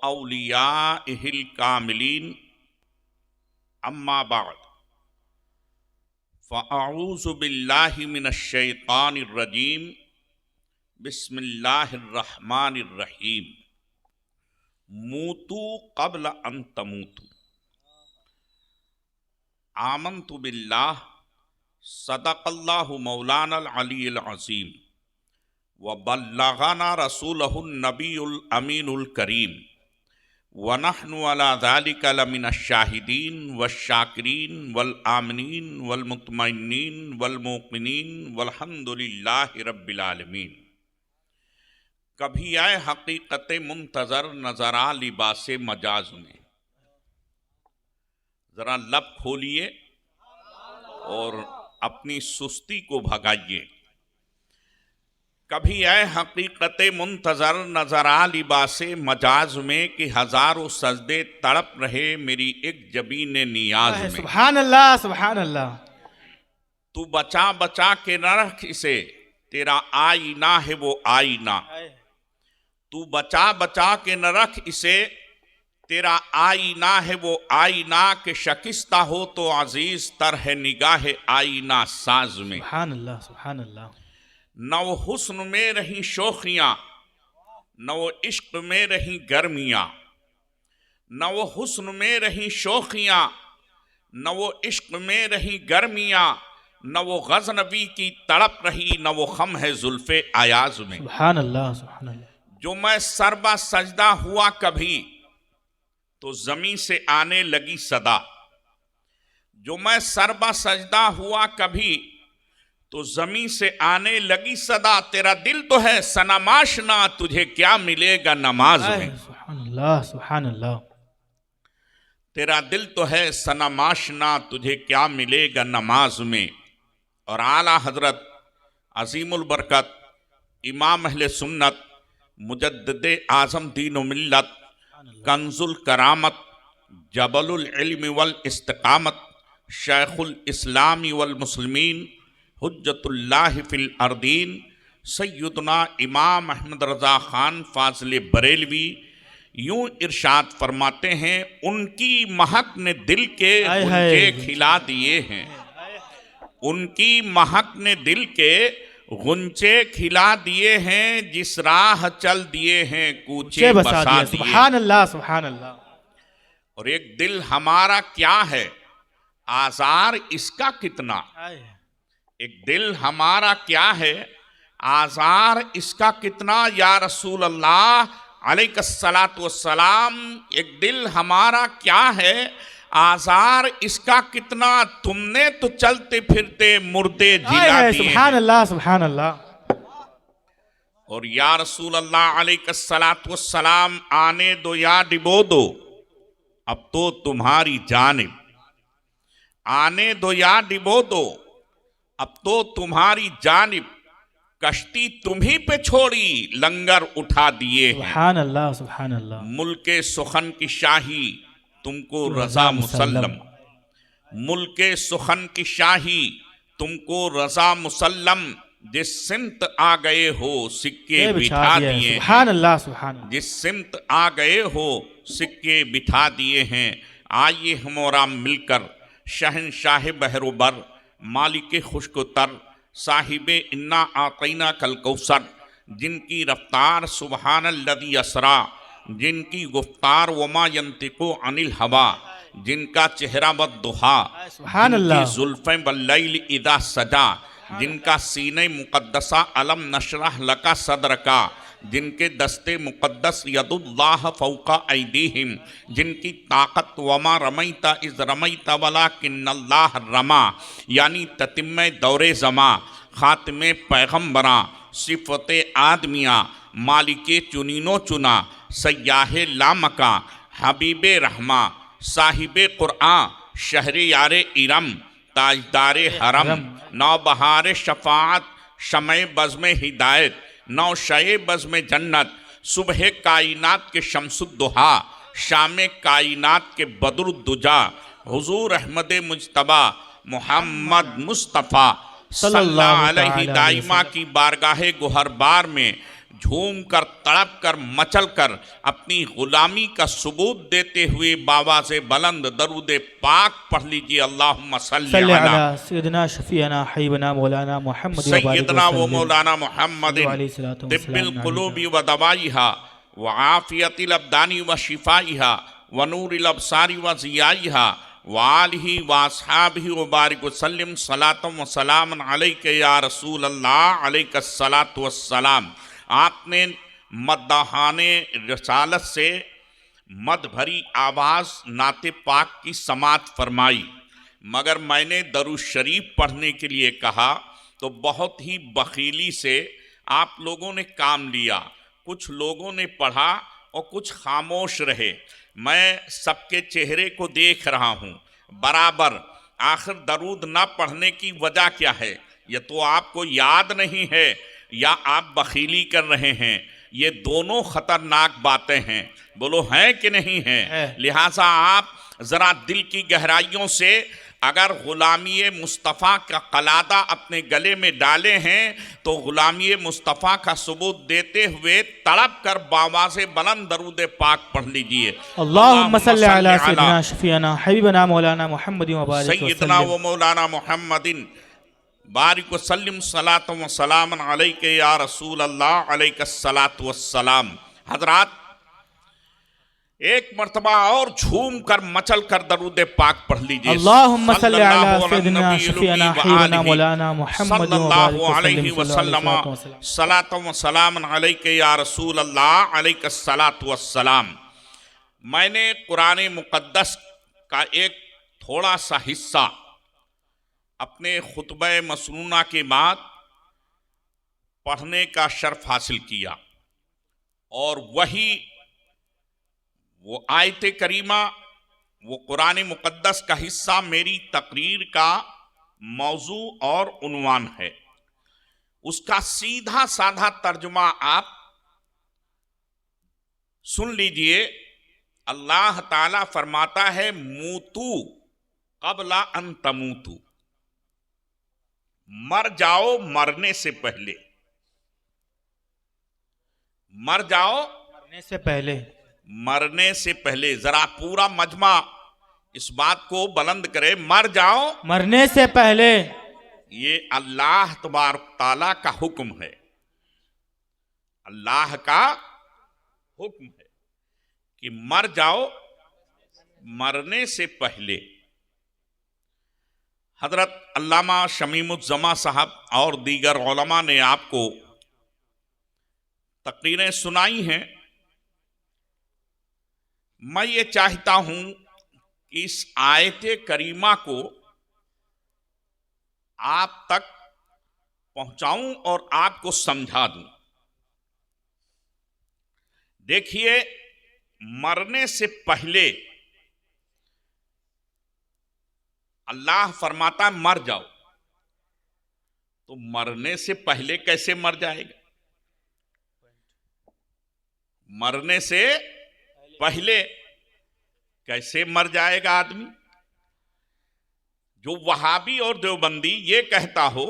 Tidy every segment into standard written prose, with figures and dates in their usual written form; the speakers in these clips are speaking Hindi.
औलियाइहिल कामिलीन अम्मा बाद फ़अऊज़ु बिल्लाहि मिनश शैतानिर रजीम बिस्मिल्लाहिर रहमानिर रहीम मूतू क़ब्ल अन तमूतू आमन्तु बिल्लाह सदक़ल्लाहु मौलानल अलीयुल अज़ीम व बल्लग़ना रसूलहुन नबियुल अमीनुल करीम व नहनु अला ज़ालिका लमिनश शाहिदीन वश्शाकिरीन वल आमिनीन वल मुतमइन्नीन वल मुक़िनीन वल्हम्दुलिल्लाहि रब्बिल आलमीन। कभी आए हकीकत मुंतज़र नज़रा लिबास मजाज में। ज़रा लब खोलिए और अपनी सुस्ती को भगाइए। कभी आए हकीकत मुंतज़र नज़रा लिबास मजाज में कि हजारों सजदे तड़प रहे मेरी एक जबीन नियाज में। सुभान अल्लाह सुभान अल्लाह। तू बचा बचा के न रख इसे, तेरा आईना है वो आईना। तू बचा बचा के न रख इसे, तेरा आईना है वो आईना के शकिस्ता हो तो अजीज तर है निगाह आईना साज में। सुभान अल्लाह सुभान अल्लाह। न वो हुस्न में रही शोखियां, न वो इश्क में रही गर्मियां। न वो हुस्न में रही शोखियां, न वो इश्क में रही गर्मियां। न वो गज़नबी की तड़प रही, न वो खम है जुल्फे अयाज में। सुभान अल्लाह सुभान अल्लाह। जो मैं सरबा सजदा हुआ कभी तो जमीन से आने लगी सदा। जो मैं सरबा सजदा हुआ कभी तो जमीन से आने लगी सदा। तेरा दिल तो है सनामाशना, तुझे क्या मिलेगा नमाज में। सुभान अल्लाह सुभान अल्लाह। तेरा दिल तो है सनामाशना, तुझे क्या मिलेगा नमाज में। और आला हजरत अजीमुल बरकत इमाम अहले सुन्नत मुजद्दिदे आज़म दीन व मिल्लत कंजुल करामत जबलुल इल्म वल इस्तिकामत शेखुल इस्लामी वल मुस्लिमीन हुज्जतुल्लाह फिल अर्दीन सैयदना इमाम अहमद रज़ा खान फाज़िल बरेलवी यूं इरशाद फरमाते हैं, उनकी महक ने दिल के गुंजे खिला दिए हैं। उनकी महक ने दिल के गुंजे खिला दिए हैं, जिस राह चल दिए हैं कूचे बसा दिए। सुभान अल्लाह सुभान अल्लाह। और एक दिल हमारा क्या है, आज़ार इसका कितना। एक दिल हमारा क्या है, आज़ार इसका कितना। या रसूल अल्लाह अलैहिस्सलातु वस्सलाम, एक दिल हमारा क्या है, आज़ार इसका कितना। तुमने तो चलते फिरते मुर्दे जिला दिए। सुभान अल्लाह सुभान अल्लाह। और या रसूल अल्लाह अलैहिस्सलातु वस्सलाम, आने दो या डिबो दो अब तो तुम्हारी जानिब। आने दो या डिबो दो अब तो तुम्हारी जानिब। कश्ती तुम्ही पे छोड़ी, लंगर उठा दिए हैं। सुभान अल्लाह सुभान अल्लाह। मुल्के सुखन की शाही तुमको रजा मुसल्लम। मुल्के सुखन की शाही तुमको रजा मुसल्लम। जिस सिमत आ गए हो सिक्के बिठा दिए। सुभान अल्लाह सुभान अल्लाह। जिस सिमत आ गए हो सिक्के बिठा दिए हैं। आइए हम और आप मिलकर शहनशाह बहरोबर मालिक खुशकोतर साहिबे इन्ना आक़ीना कल कौसर, जिनकी रफ्तार सुबहानल्लज़ी असरा, जिनकी गुफ्तार वमा यंतिको अनिल हवा, जिनका चेहरा बद्दुहा, जिनकी जुल्फ़ें बल्लैल इदा सजा, जिनका सीने मुक़द्दसा अलम नशरह लका सदर का, जिनके दस्ते मुक़द्दस यदुल्लाह फ़ौक़ा ऐदीहिम, जिनकी ताकत वमा रमैता इज़ रमैता वलाकिन्नल्लाह रमा, यानी ततिम्मे दौरे ज़मा, ख़ातिमे पैगम्बरा, सिफ़ते आदमिया, मालिके चुनीनो चुना, सयाहे लामका, हबीबे रहमा, साहिबे क़ुरआन, शहरे यारे इरम, ताजदारे हरम, नौबहार शफ़ाअत, शमे बज़्म हिदायत, नौ शये बज़्म जन्नत, सुबह कायनात के शम्सुद्दुहा, शाम कायनात के बदरुद्दुजा, हुजूर अहमद मुज्तबा मोहम्मद मुस्तफ़ा सल्लल्लाहु अलैहि दाइमा की बारगाहे गुहरबार में झूम कर, तड़प कर, मचल कर अपनी गुलामी का सबूत देते हुए बाबा से बुलंद दरूद पाक पढ़ लीजिए। अल्लाहुम्मा सल्ली अला सय्यदना शफीअना हबीबना मौलाना मुहम्मद सय्यदना व मौलाना मुहम्मदिन तिब्बिल कुलूबी व दवाइहा व आफियतिल अब्दानी व शिफाइहा व नूरिल अबसारी व ज़ियाइहा व आलिहि व अस्हाबिहि व बारिक वसल्लम सलातम व सलामन अलैका या रसूल अल्लाह अलैकस्सलातु वस्सलाम। आपने मद्दाहाने रसालत से मद भरी आवाज़ नाते पाक की समात फरमाई, मगर मैंने दरूद शरीफ पढ़ने के लिए कहा तो बहुत ही बखीली से आप लोगों ने काम लिया। कुछ लोगों ने पढ़ा और कुछ खामोश रहे। मैं सबके चेहरे को देख रहा हूँ बराबर। आखिर दरूद न पढ़ने की वजह क्या है? यह तो आपको याद नहीं है या आप बखीली कर रहे हैं। ये दोनों खतरनाक बातें हैं। बोलो हैं कि नहीं हैं? लिहाजा आप ज़रा दिल की गहराइयों से अगर गुलामी मुस्तफ़ा का कलादा अपने गले में डाले हैं तो गुलामी मुस्तफ़ा का सबूत देते हुए तड़प कर बाबा से बुलंद दरूद पाक पढ़ लीजिए। अल्लाहुम्मा सल्ली अला सय्यदना शफीअना हबीबना मौलाना मुहम्मदिन व बारिक सय्यदना व मौलाना मुहम्मदिन बारिक वसल्लम सलातम व सलामन अलैका या रसूल अल्लाह अलैकस्सलातु वस्सलाम। हजरात, एक मर्तबा और झूम कर मचल कर दरूद पाक पढ़ लीजिए। अल्लाहुम्मा सल्ली अला सय्यदना शफीअना हबीबना मौलाना मुहम्मद सल्लल्लाहु अलैहि वसल्लम सलातम व सलामन अलैका या रसूल अल्लाह अलैकस्सलातु वस्सलाम। मैंने कुरान मुक़द्दस का एक थोड़ा सा हिस्सा अपने खुतबा मसनूना के बाद पढ़ने का शर्फ हासिल किया और वही वो आयत करीमा, वो कुरान मुक़द्दस का हिस्सा मेरी तकरीर का मौजू और उन्वान है। उसका सीधा साधा तर्जुमा आप सुन लीजिए। अल्लाह ताला फरमाता है मूतू क़ब्ला अन तमूतू, मर जाओ मरने से पहले। मर जाओ मरने से पहले, मरने से पहले। जरा पूरा मजमा इस बात को बुलंद करे, मर जाओ मरने से पहले। ये अल्लाह तबारक ताला का हुक्म है। अल्लाह का हुक्म है कि मर जाओ मरने से पहले। हजरत अल्लामा शमीमुज़्ज़मा साहब और दीगर उलमा ने आपको तकरीरें सुनाई हैं। मैं ये चाहता हूं कि इस आयत करीमा को आप तक पहुंचाऊं और आपको समझा दूं। देखिए, मरने से पहले अल्लाह फरमाता मर जाओ, तो मरने से पहले कैसे मर जाएगा? मरने से पहले कैसे मर जाएगा आदमी? जो वहाबी और देवबंदी ये कहता हो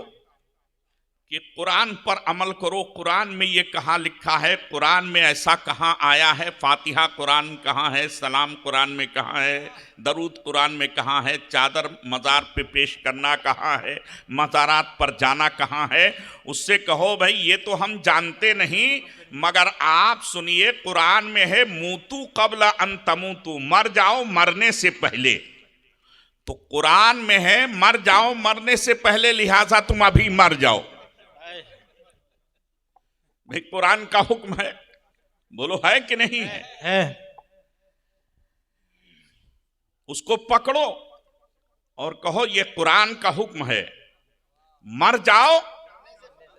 कि कुरान पर अमल करो, कुरान में ये कहाँ लिखा है, कुरान में ऐसा कहाँ आया है, फातिहा कुरान कहाँ है, सलाम कुरान में कहाँ है, दरूद कुरान में कहाँ है, चादर मज़ार पे पेश करना कहाँ है, मज़ारात पर जाना कहाँ है, उससे कहो भाई ये तो हम जानते नहीं, मगर आप सुनिए कुरान में है मूतू क़ब्ला अन तमूतू, मर जाओ मरने से पहले। तो कुरान में है मर जाओ मरने से पहले, लिहाजा तुम अभी मर जाओ। भाई कुरान का हुक्म है, बोलो है कि नहीं है? उसको पकड़ो और कहो ये कुरान का हुक्म है, मर जाओ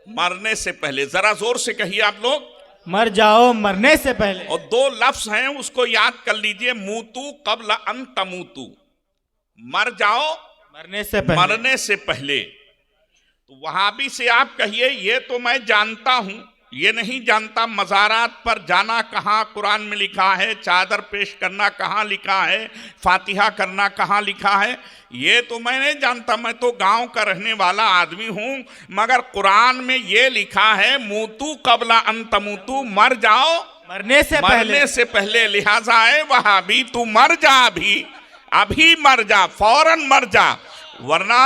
मरने से पहले। जरा जोर से कहिए आप लोग, मर जाओ मरने से पहले। और दो लफ्ज हैं उसको याद कर लीजिए, मूतू क़ब्ला अन तमूतू, मर जाओ मरने से पहले। मरने से पहले। तो वहां भी से आप कहिए ये तो मैं जानता हूं, ये नहीं जानता मज़ारात पर जाना कहाँ कुरान में लिखा है, चादर पेश करना कहाँ लिखा है, फातिहा करना कहाँ लिखा है, ये तो मैं नहीं जानता। मैं तो गांव का रहने वाला आदमी हूँ, मगर कुरान में ये लिखा है मूतू कबला अन तमूतू, मर जाओ मरने से पहले। लिहाजा है वहाबी, तू मर जा, अभी मर जा, फौरन मर जा, वरना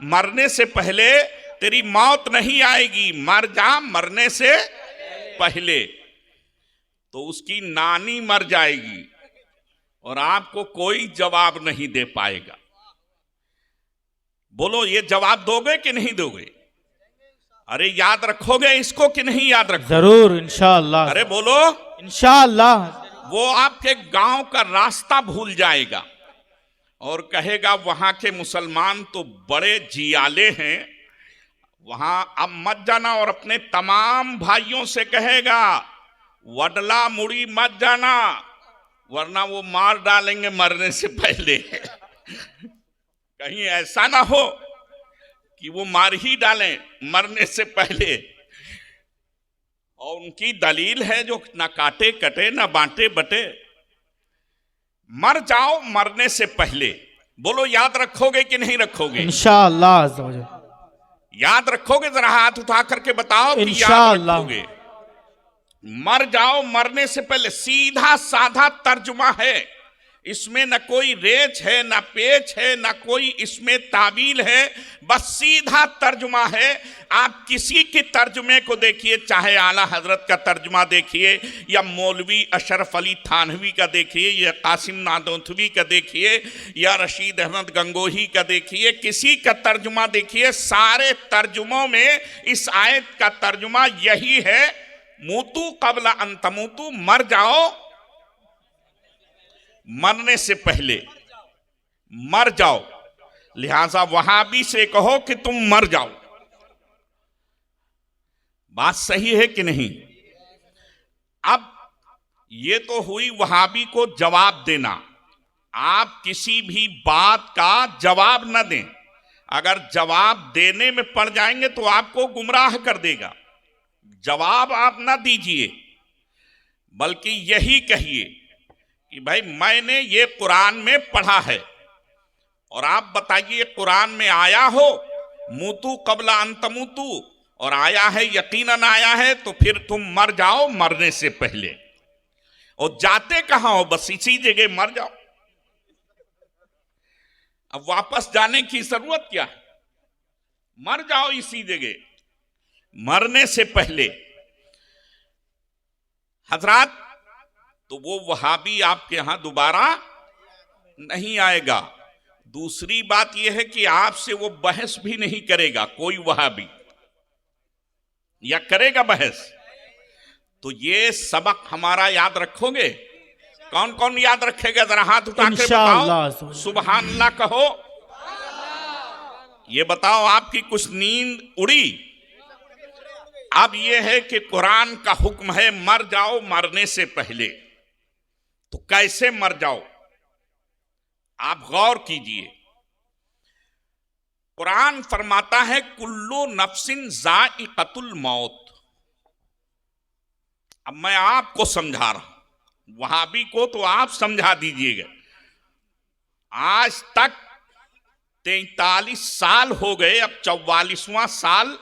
मरने से पहले तेरी मौत नहीं आएगी। मर जा मरने से पहले। तो उसकी नानी मर जाएगी और आपको कोई जवाब नहीं दे पाएगा। बोलो ये जवाब दोगे कि नहीं दोगे? अरे याद रखोगे इसको कि नहीं याद रखोगे? जरूर इंशाअल्लाह। अरे बोलो इंशाअल्लाह। वो आपके गांव का रास्ता भूल जाएगा और कहेगा वहां के मुसलमान तो बड़े जियाले हैं, वहां अब मत जाना। और अपने तमाम भाइयों से कहेगा वडला मुड़ी मत जाना, वरना वो मार डालेंगे मरने से पहले। कहीं ऐसा ना हो कि वो मार ही डालें मरने से पहले। और उनकी दलील है जो ना काटे कटे ना बांटे बटे, मर जाओ मरने से पहले। बोलो याद रखोगे कि नहीं रखोगे? इंशाअल्लाह। याद रखोगे? जरा हाथ उठा करके बताओ कि याद रखोगे। मर जाओ मरने से पहले, सीधा साधा तर्जुमा है, इसमें न कोई रेच है, न पेच है, न कोई इसमें तावील है, बस सीधा तर्जुमा है। आप किसी के तर्जुमे को देखिए, चाहे आला हजरत का तर्जुमा देखिए, या मौलवी अशरफ अली थानवी का देखिए, या कासिम नादौथवी का देखिए, या रशीद अहमद गंगोही का देखिए, किसी का तर्जुमा देखिए, सारे तर्जुमों में इस आयत का तर्जुमा यही है, मूतू कबला अन तमूतू, मर जाओ मरने से पहले, मर जाओ। लिहाजा वहाबी से कहो कि तुम मर जाओ। बात सही है कि नहीं? अब ये तो हुई वहाबी को जवाब देना। आप किसी भी बात का जवाब न दें। अगर जवाब देने में पड़ जाएंगे तो आपको गुमराह कर देगा। जवाब आप ना दीजिए, बल्कि यही कहिए कि भाई मैंने ये कुरान में पढ़ा है, और आप बताइए कुरान में आया हो मूतू कबला अंतमूतू, और आया है, यकीनन आया है, तो फिर तुम मर जाओ मरने से पहले। और जाते कहां हो? बस इसी जगह मर जाओ। अब वापस जाने की जरूरत क्या है? मर जाओ इसी जगह मरने से पहले। हजरात, तो वो वहाबी आपके यहां दोबारा नहीं आएगा। दूसरी बात यह है कि आपसे वो बहस भी नहीं करेगा कोई वहाबी, या करेगा बहस? तो ये सबक हमारा याद रखोगे? कौन कौन याद रखेगा? जरा हाथ उठाकर बताओ, सुबहान अल्लाह कहो। ये बताओ आपकी कुछ नींद उड़ी? अब यह है कि कुरान का हुक्म है मर जाओ मरने से पहले, तो कैसे मर जाओ? आप गौर कीजिए। कुरान फरमाता है कुल्लू नफ्सिन जाइक़तुल मौत। अब मैं आपको समझा रहा हूं, वहाबी को तो आप समझा दीजिएगा। आज तक 43 साल हो गए, अब 44वां साल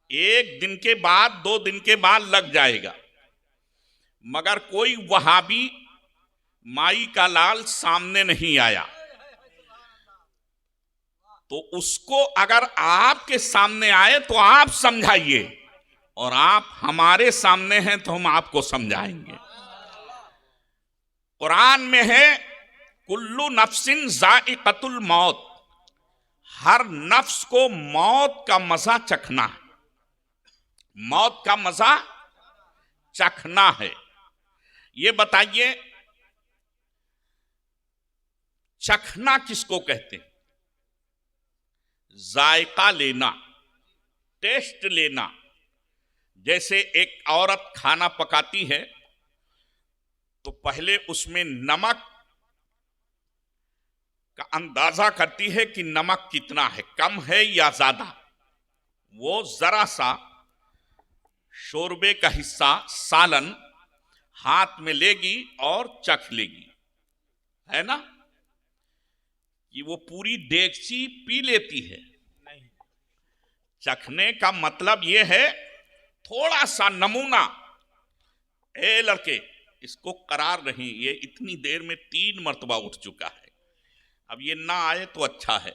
एक दिन के बाद 2 दिन के बाद लग जाएगा, मगर कोई वहाबी माई का लाल सामने नहीं आया। तो उसको अगर आपके सामने आए तो आप समझाइए, और आप हमारे सामने हैं तो हम आपको समझाएंगे। कुरान में है कुल्लू नफ्सिन जाइक़तुल मौत, हर नफ्स को मौत का मजा चखना है, मौत का मजा चखना है। ये बताइए चखना किसको कहते हैं? जायका लेना, टेस्ट लेना। जैसे एक औरत खाना पकाती है तो पहले उसमें नमक का अंदाजा करती है कि नमक कितना है, कम है या ज्यादा। वो जरा सा शोरबे का हिस्सा सालन हाथ में लेगी और चख लेगी, है ना, कि वो पूरी देगची पी लेती है। चखने का मतलब ये है थोड़ा सा नमूना। ए लड़के, इसको करार नहीं, ये इतनी देर में 3 मर्तबा उठ चुका है, अब ये ना आए तो अच्छा है।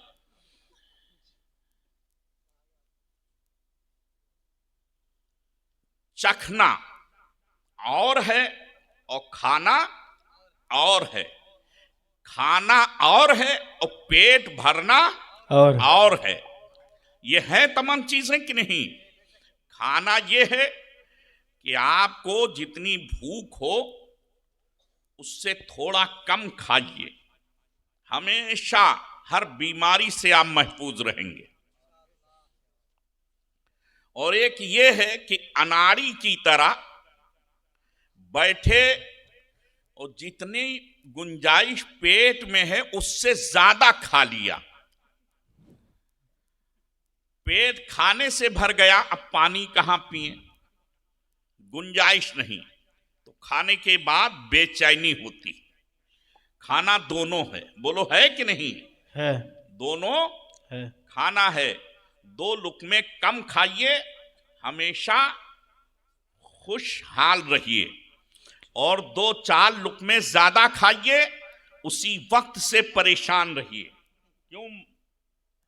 चखना और है और खाना और है। खाना और है और पेट भरना और है। ये है तमाम चीजें कि नहीं? खाना ये है कि आपको जितनी भूख हो उससे थोड़ा कम खाइए, हमेशा हर बीमारी से आप महफूज रहेंगे। और एक ये है कि अनाड़ी की तरह बैठे और जितनी गुंजाइश पेट में है उससे ज्यादा खा लिया। पेट खाने से भर गया, अब पानी कहां पिए, गुंजाइश नहीं, तो खाने के बाद बेचैनी होती। खाना दोनों है, बोलो है कि नहीं है? दोनों है। खाना है, 2 लुकमे कम खाइए, हमेशा खुशहाल रहिए, और 2-4 लुकमे ज्यादा खाइए, उसी वक्त से परेशान रहिए। क्यों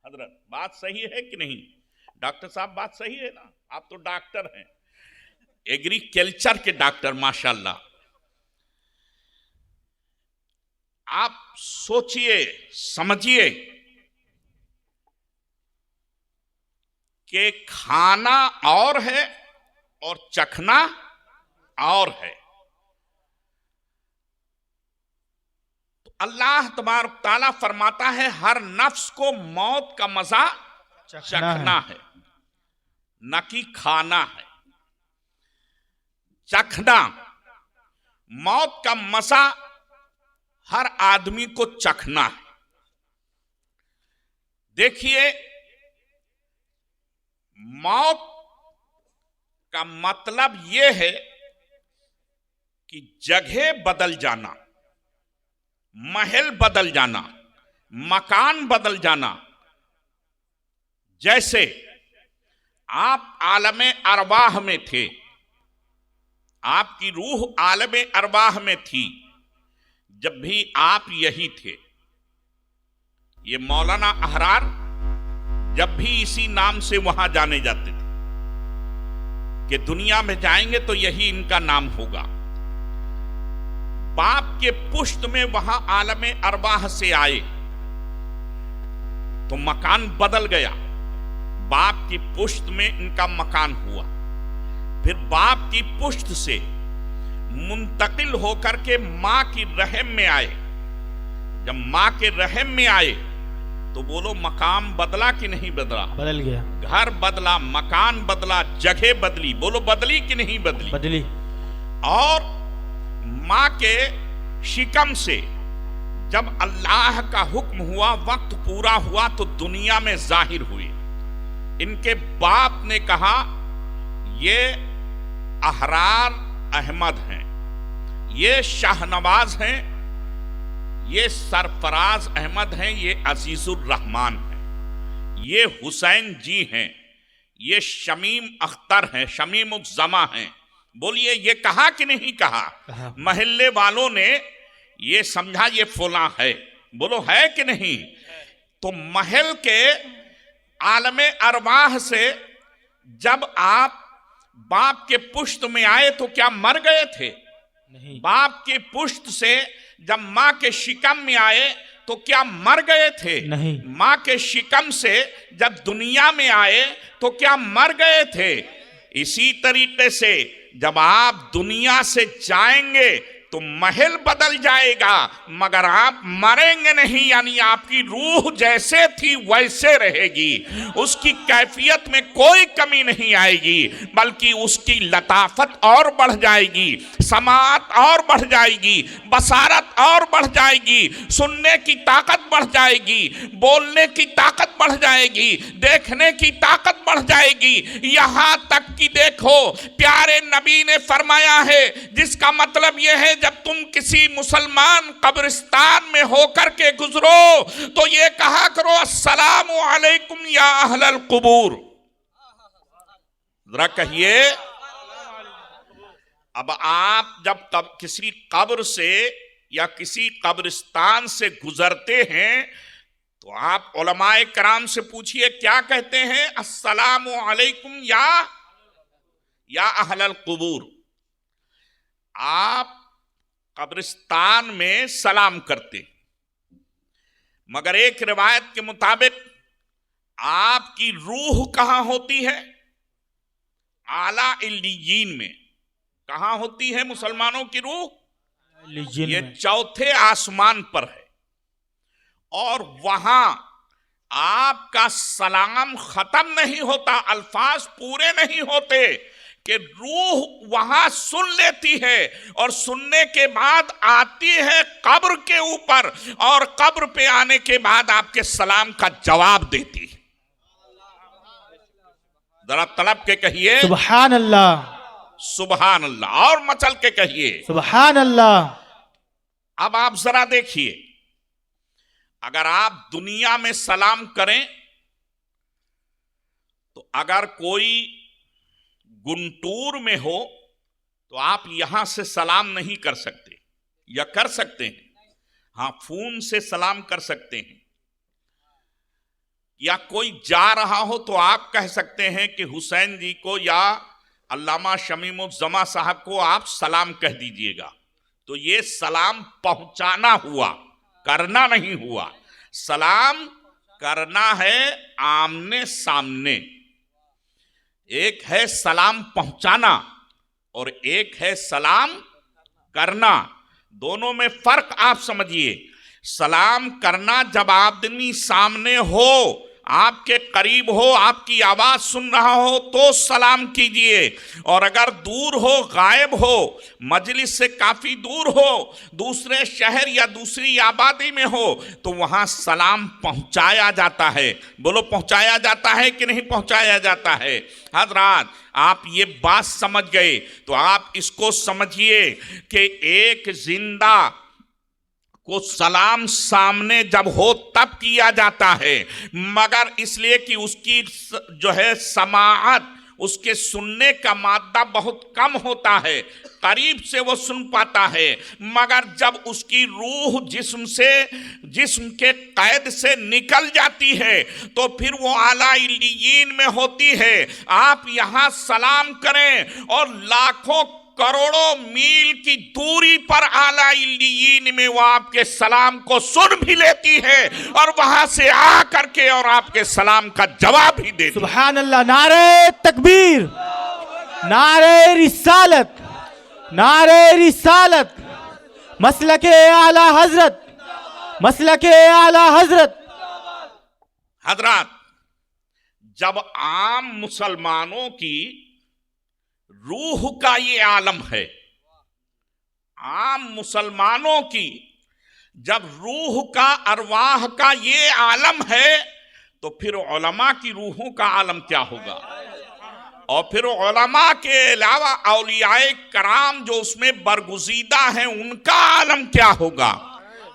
हजरत, बात सही है कि नहीं? डॉक्टर साहब बात सही है ना? आप तो डॉक्टर हैं, एग्रीकल्चर के डॉक्टर माशाल्लाह। आप सोचिए समझिए कि खाना और है और चखना और है। तो अल्लाह तबारक ताला फरमाता है हर नफ्स को मौत का मजा चखना है, न कि खाना है। चखना, मौत का मजा हर आदमी को चखना है। देखिए, मौत का मतलब यह है कि जगह बदल जाना, महल बदल जाना, मकान बदल जाना। जैसे आप आलमे अरवाह में थे, आपकी रूह आलमे अरवाह में थी जब भी आप यही थे। ये मौलाना अहरार जब भी इसी नाम से वहां जाने जाते थे कि दुनिया में जाएंगे तो यही इनका नाम होगा। बाप के पुश्त में वहां आलमे अरवाह से आए तो मकान बदल गया, बाप की पुश्त में इनका मकान हुआ। फिर बाप की पुश्त से मुंतकिल होकर के मां की रहम में आए। जब मां के रहम में आए तो बोलो मकाम बदला कि नहीं बदला? बदल गया। घर बदला, मकान बदला, जगह बदली, बोलो बदली कि नहीं बदली? बदली। और मां के शिकम से जब अल्लाह का हुक्म हुआ, वक्त पूरा हुआ तो दुनिया में जाहिर हुए। इनके बाप ने कहा ये अहरार अहमद हैं, ये शाहनवाज हैं, ये सरफराज अहमद हैं, ये अजीजुर रहमान हैं, ये हुसैन जी हैं, ये शमीम अख्तर हैं, शमीम उज़्ज़मा हैं। बोलिए ये कहा कि नहीं कहा? महल्ले वालों ने ये समझा ये फुला है, बोलो है कि नहीं? तो महल के आलमे अरवाह से जब आप बाप के पुश्त में आए तो क्या मर गए थे? नहीं। बाप के पुश्त से जब मां के शिकम में आए तो क्या मर गए थे? नहीं। मां के शिकम से जब दुनिया में आए तो क्या मर गए थे? इसी तरीके से जब आप दुनिया से जाएंगे तो महल बदल जाएगा मगर आप मरेंगे नहीं, यानी आपकी रूह जैसे थी वैसे रहेगी, उसकी कैफियत में कोई कमी नहीं आएगी, बल्कि उसकी लताफत और बढ़ जाएगी, समाअत और बढ़ जाएगी, बसारत और बढ़ जाएगी, सुनने की ताकत बढ़ जाएगी, बोलने की ताकत बढ़ जाएगी, देखने की ताकत बढ़ जाएगी। यहां तक कि देखो प्यारे नबी ने फरमाया है, जिसका मतलब यह है जब तुम किसी मुसलमान कब्रिस्तान में होकर के गुजरो तो ये कहा करो अस्सलामु अलैकुम या अहलल कुबूर। जरा कहिए, अब आप जब किसी कब्र से या किसी कब्रिस्तान से गुजरते हैं तो आप उलमाए कराम से पूछिए क्या कहते हैं, अस्सलामु अलैकुम या अहलल कुबूर। आप कब्रिस्तान में सलाम करते, मगर एक रिवायत के मुताबिक आपकी रूह कहां होती है? आला इल्लियीन में। कहां होती है मुसलमानों की रूह? ये चौथे आसमान पर है, और वहां आपका सलाम खत्म नहीं होता, अल्फाज पूरे नहीं होते कि रूह वहां सुन लेती है और सुनने के बाद आती है कब्र के ऊपर, और कब्र पे आने के बाद आपके सलाम का जवाब देती है। जरा तलब के कहिए सुभान अल्लाह, सुभान अल्लाह, और मचल के कहिए सुभान अल्लाह। अब आप जरा देखिए, अगर आप दुनिया में सलाम करें तो अगर कोई गुंटूर में हो तो आप यहां से सलाम नहीं कर सकते, या कर सकते हैं? हां, फोन से सलाम कर सकते हैं। या कोई जा रहा हो तो आप कह सकते हैं कि हुसैन जी को या अल्लामा शमीमुज़्ज़मा साहब को आप सलाम कह दीजिएगा। तो ये सलाम पहुंचाना हुआ, करना नहीं हुआ। सलाम करना है आमने सामने। एक है सलाम पहुंचाना और एक है सलाम करना, दोनों में फर्क आप समझिए। सलाम करना जब आदमी सामने हो, आपके करीब हो, आपकी आवाज सुन रहा हो तो सलाम कीजिए, और अगर दूर हो, गायब हो, मजलिस से काफी दूर हो, दूसरे शहर या दूसरी आबादी में हो, तो वहां सलाम पहुंचाया जाता है। बोलो, पहुंचाया जाता है कि नहीं पहुंचाया जाता है? हजरात, आप ये बात समझ गए तो आप इसको समझिए कि एक जिंदा को सलाम सामने जब हो तब किया जाता है, मगर इसलिए कि उसकी जो है समाअत, उसके सुनने का मादा बहुत कम होता है, करीब से वो सुन पाता है, मगर जब उसकी रूह जिस्म के कैद से निकल जाती है तो फिर वो आला इल्लियीन में होती है। आप यहाँ सलाम करें और लाखों करोड़ों मील की दूरी पर आला इल्लियीन में वो आपके सलाम को सुन भी लेती है और वहां से आ करके और आपके सलाम का जवाब भी देती है। सुभान अल्लाह। नारे तकबीर, नारे रिसालत, नारे रिसालत, मसलके आला हजरत, मसलके आला हजरत। हजरात, जब आम मुसलमानों की रूह का ये आलम है, आम मुसलमानों की जब रूह का, अरवाह का ये आलम है, तो फिर उलमा की रूहों का आलम क्या होगा? और फिर उलमा के अलावा औलियाए कराम जो उसमें बरगुजीदा हैं, उनका आलम क्या होगा?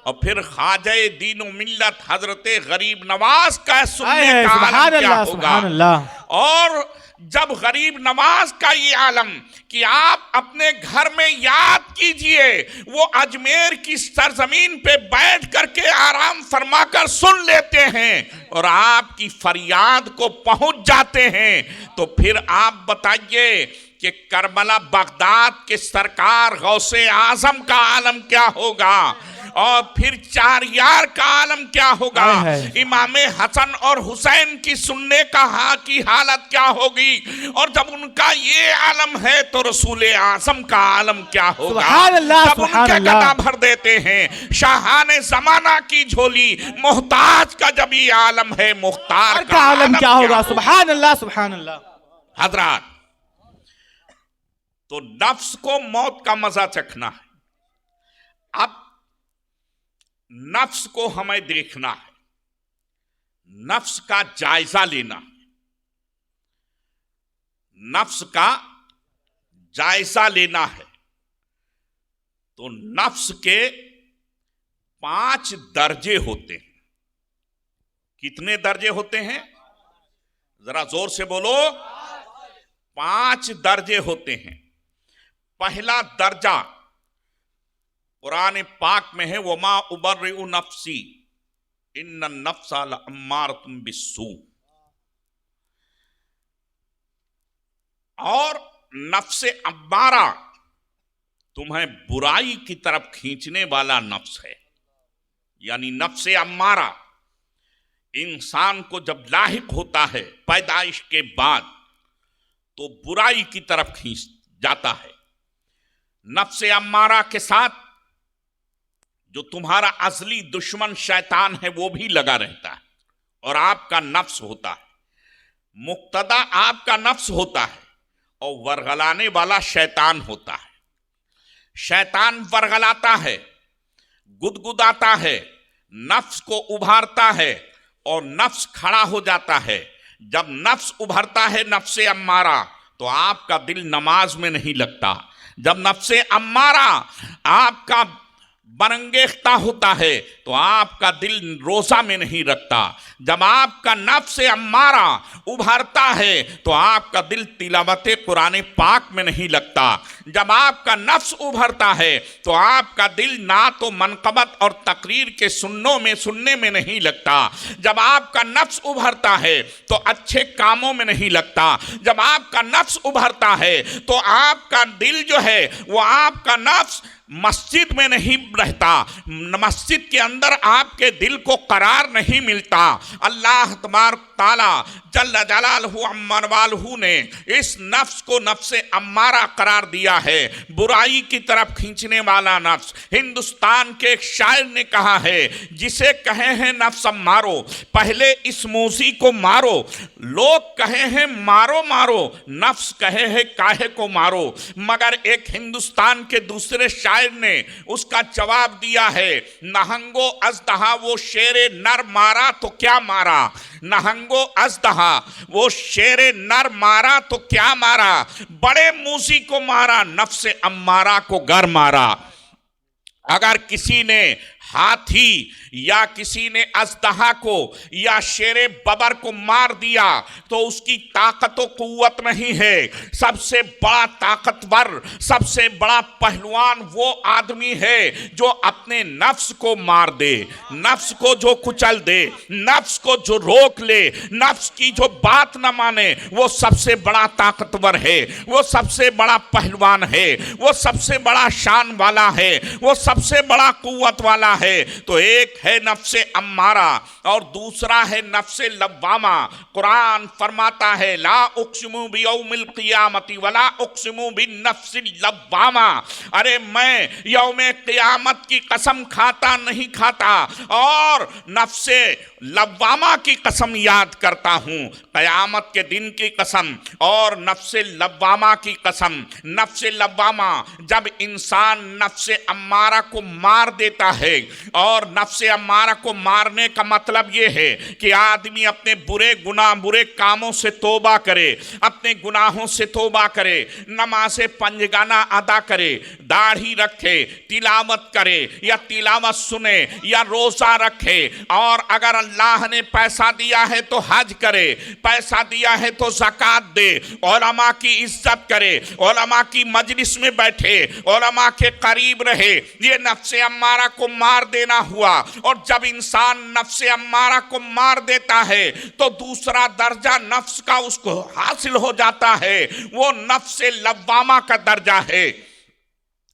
और फिर ख्वाजा दीन मिल्लत हजरत गरीब नवाज का सुनने का आलम क्या होगा? और जब गरीब नवाज का ये आलम कि आप अपने घर में याद कीजिए, वो अजमेर की सरजमीन पे बैठ करके आराम फरमाकर सुन लेते हैं और आपकी फरियाद को पहुंच जाते हैं, तो फिर आप बताइए कि करबला बगदाद के सरकार गौसे आजम का आलम क्या होगा? और फिर 4 यार का आलम क्या होगा, है। इमाम हसन और हुसैन की सुनने की हालत क्या होगी, और जब उनका ये आलम है तो रसूल आज़म का आलम क्या होगा। सुभान अल्लाह, जब सुभान उनके अल्लाह। गदा भर देते हैं शाहाने जमाना की झोली, मोहताज का जब ये आलम है, मुख्तार का आलम क्या होगा। सुभान अल्लाह, सुभान अल्लाह। हजरात, तो नफ्स को मौत का मजा चखना है। अब नफ्स को हमें देखना है, नफ्स का जायजा लेना है, नफ्स का जायजा लेना है। तो नफ्स के 5 दर्जे होते हैं। कितने दर्जे होते हैं, जरा जोर से बोलो। 5 दर्जे होते हैं। पहला दर्जा कुरान पाक में है, वमा उबर्रिउ नफ्सी इन्न नफ्सा लअम्मारतुम बिस्सू। और नफ्से अम्मारा तुम्हें बुराई की तरफ खींचने वाला नफ्स है। यानी नफ्से अम्मारा इंसान को जब लाहिक होता है पैदाइश के बाद तो बुराई की तरफ खींच जाता है। नफ्से अम्मारा के साथ जो तुम्हारा असली दुश्मन शैतान है वो भी लगा रहता है, और आपका नफ्स होता है। मुक्तदा आपका नफ्स होता है और वरगलाने वाला शैतान होता है। शैतान वरगलाता है, गुदगुदाता है, नफ्स को उभारता है और नफ्स खड़ा हो जाता है। जब नफ्स उभरता है नफ्से अम्मारा, तो आपका दिल नमाज में नहीं लगता। जब नफ्से अम्मारा आपका बरंगेख्ता होता है तो आपका दिल रोजा में नहीं रखता। जब आपका नफ्स अम्मारा उभरता है तो आपका दिल तिलावत कुरान पाक में नहीं लगता। जब आपका नफ्स उभरता है तो आपका दिल ना तो मनकबत और तकरीर के सुनने में नहीं लगता। जब आपका नफ्स उभरता है तो अच्छे कामों में नहीं लगता। जब आपका नफ्स उभरता है तो आपका दिल जो है वो आपका नफ्स मस्जिद में नहीं रहता, मस्जिद के अंदर आपके दिल को करार नहीं मिलता। अल्लाह तबारक ताला जल्ल जलालहु अम्मा वालहु ने इस नफ्स को नफ्से अम्मारा करार दिया है, बुराई की तरफ खींचने वाला नफ्स। हिंदुस्तान के एक शायर ने कहा है, जिसे कहे हैं नफ्स मारो पहले इस मूसी को मारो। लोग कहे हैं मारो मारो, नफ्स कहे हैं काहे को मारो। मगर एक हिंदुस्तान के दूसरे शायर ने उसका जवाब दिया है, नहंगो अजदहा वो शेरे नर मारा तो क्या मारा। नहंगो अजदहा वो शेरे नर मारा तो क्या मारा, बड़े मूसी को मारा नफ्से अम्मारा को गर मारा। अगर किसी ने हाथी या किसी ने अजदहा को या शेरे बबर को मार दिया तो उसकी ताकत व कुव्वत नहीं है। सबसे बड़ा ताकतवर, सबसे बड़ा पहलवान वो आदमी है जो अपने नफ्स को मार दे, नफ्स को जो कुचल दे, नफ्स को जो रोक ले, नफ्स की जो बात न माने, वो सबसे बड़ा ताकतवर है, वो सबसे बड़ा पहलवान है, वो सबसे बड़ा शान वाला है, वो सबसे बड़ा कुव्वत वाला है। तो एक है नफ्से अम्मारा और दूसरा है नफ्से लव्वामा। कुरान फरमाता है, ला उक़्सिमु बियौमिल क़ियामति वला उक़्सिमु बिन्नफ्सिल लव्वामा। अरे मैं यौमे क़ियामत की कसम खाता नहीं खाता और नफ्से लव्वामा की कसम याद करता हूं। क़यामत के दिन की कसम और नफ्से लव्वामा की कसम। नफ्से लव्वामा जब इंसान नफ्से अम्मारा को मार देता है, और नफ्से अम्मारा को मारने का मतलब यह है कि आदमी अपने बुरे कामों से तौबा करे, अपने गुनाहों से तौबा करे, नमाज़े पंजगाना अदा करे, दाढ़ी रखे, तिलावत करे या तिलावत सुने या रोज़ा रखे, और अगर अल्लाह ने पैसा दिया है तो हज करे, पैसा दिया है तो ज़कात दे, उलमा की इज्जत करे, उलमा की मजलिस में बैठे, उलमा के करीब रहे। ये नफ्से अम्मारा को मार देना हुआ। और जब इंसान नफ्से अम्मारा को मार देता है तो दूसरा दर्जा नफ्स का उसको हासिल हो जाता है, वो नफ्से लव्वामा का दर्जा है।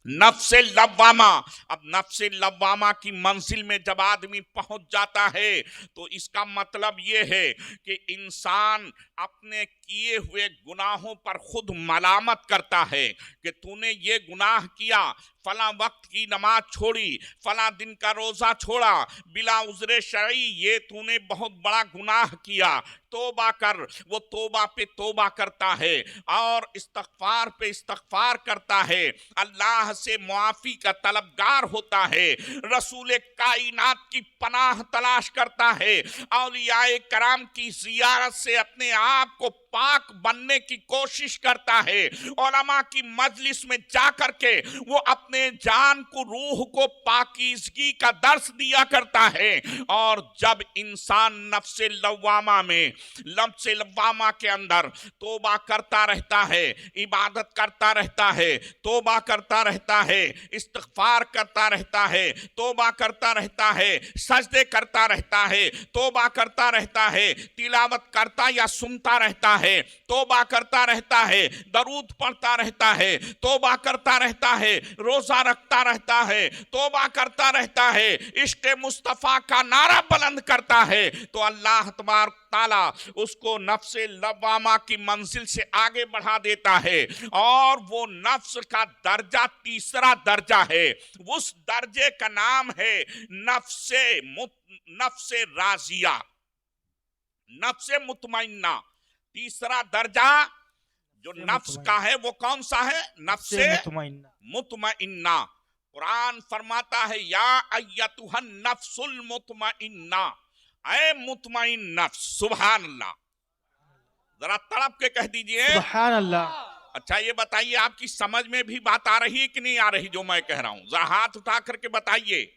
नफ्से लव्वामा। अब नफ्से लव्वामा की मंजिल में जब आदमी पहुंच जाता है तो इसका मतलब ये है कि इंसान अपने किए हुए गुनाहों पर खुद मलामत करता है कि तूने ये गुनाह किया, फला वक्त की नमाज छोड़ी, फला दिन का रोजा छोड़ा, बिला उज़्र शरई, ये तूने बहुत बड़ा गुनाह किया, तोबा कर। वो तोबा पे तोबा करता है और इस्तगफार पे इस्तगफार करता है, अल्लाह से मुआफी का तलबगार होता है, रसूल कायनात की पनाह तलाश करता है, औलियाए कराम की जियारत से अपने आप को पाक बनने की कोशिश करता है, उलमा की मजलिस में जाकर के वो अपने जान को, रूह को पाकीज़गी का दर्स दिया करता है। और जब इंसान नफ्से लव्वामा में, नफ्से लव्वामा के अंदर तोबा करता रहता है, इबादत करता रहता है, तोबा करता रहता है, इस्तिग़फार करता रहता है, तोबा करता रहता है, सजदे करता रहता है, तोबा करता रहता है, तिलावत करता या सुनता रहता है, तोबा करता रहता है, दरूद पढ़ता रहता है, तोबा करता रहता है, रोजा रखता रहता है, तोबा करता रहता है, इश्क़ मुस्तफ़ा का नारा बुलंद करता है, तो अल्लाह तबारक ताला उसको नफ्से लव्वामा की मंजिल से आगे बढ़ा देता है और वो नफ्स का दर्जा तीसरा दर्जा है। उस दर्जे का नाम है नफ्से राजिया, नफ्से मुतमइन्ना। तीसरा दर्जा जो नफ्स का है वो कौन सा है? नफ्से मुतमइन्ना। कुरान फरमाता है या अय्यतुहन नफ्सुल मुतमइन्ना, ऐ मुतमइन नफ्स। सुभान अल्लाह, जरा तड़प के कह दीजिए सुभान अल्लाह। अच्छा ये बताइए आपकी समझ में भी बात आ रही है कि नहीं आ रही जो मैं कह रहा हूं? जरा हाथ उठा करके बताइए।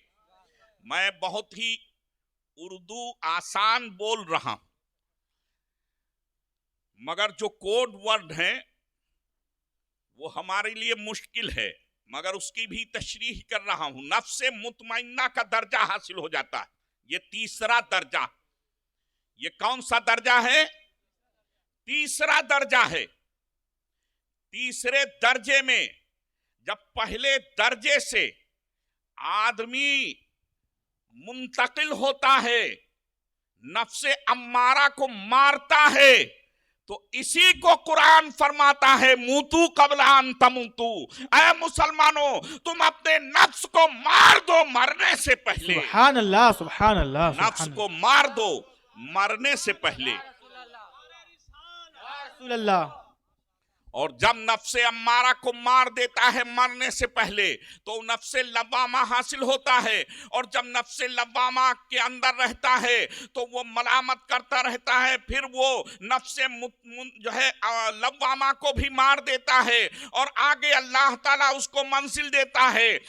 मैं बहुत ही उर्दू आसान बोल रहा हूं, मगर जो कोड वर्ड हैं वो हमारे लिए मुश्किल है, मगर उसकी भी तशरीह कर रहा हूं। नफ्से मुतमइन्ना का दर्जा हासिल हो जाता है, ये तीसरा दर्जा। ये कौन सा दर्जा है? तीसरा दर्जा है। तीसरे दर्जे में जब पहले दर्जे से आदमी मुंतकिल होता है, नफ्से अम्मारा को मारता है, तो इसी को कुरान फरमाता है मूतू कबला अन तमूतू। ऐ मुसलमानों, तुम अपने नफ्स को मार दो मरने से पहले। सुभान अल्लाह, सुभान अल्लाह। नफ्स को मार दो मरने से पहले। और जब नफ्से अम्मारा को मार देता है मरने से पहले तो नफ्से लव्वामा हासिल होता है। और जब नफ्से लव्वामा के अंदर रहता है तो वो मलामत करता रहता है, फिर वो नफ्से जो है लव्वामा को भी मार देता है और आगे अल्लाह ताला उसको मंजिल देता है।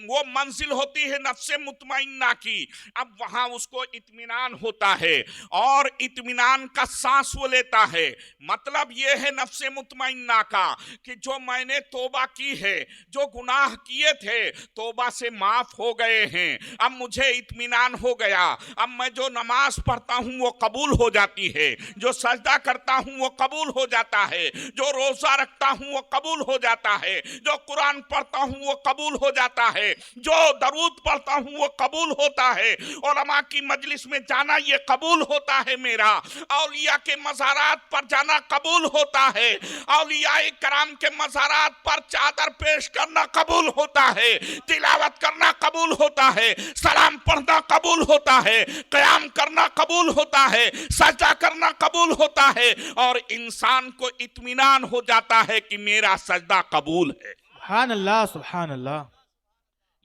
वो मंजिल होती है नफ्से मुतमइन्ना की। अब वहां उसको इत्मीनान होता है और इत्मीनान का सांस वो लेता है। मतलब ये है नफ्से मुतमइन्ना का कि जो मैंने तोबा की है, जो गुनाह किए थे तोबा से माफ हो गए हैं, अब मुझे इत्मीनान हो गया। अब मैं जो नमाज पढ़ता हूं वो कबूल हो जाती है, जो सजदा करता हूं वो कबूल हो जाता है, जो रोजा रखता हूं वो कबूल हो जाता है, जो कुरान पढ़ता हूं वो कबूल हो जाता है, जो दरूद पढ़ता हूं वो कबूल होता है, उलमा की मजलिस में जाना ये कबूल होता है मेरा, औलिया के मज़ारात पर जाना कबूल होता है, औलिया कराम के मज़ारात पर चादर पेश करना कबूल होता है, तिलावत करना कबूल होता है, सलाम पढ़ना कबूल होता है, क़याम करना कबूल होता है, सजदा करना कबूल होता है और इंसान को इत्मीनान हो जाता है कि मेरा सजदा कबूल है। सुभान अल्लाह, सुभान अल्लाह।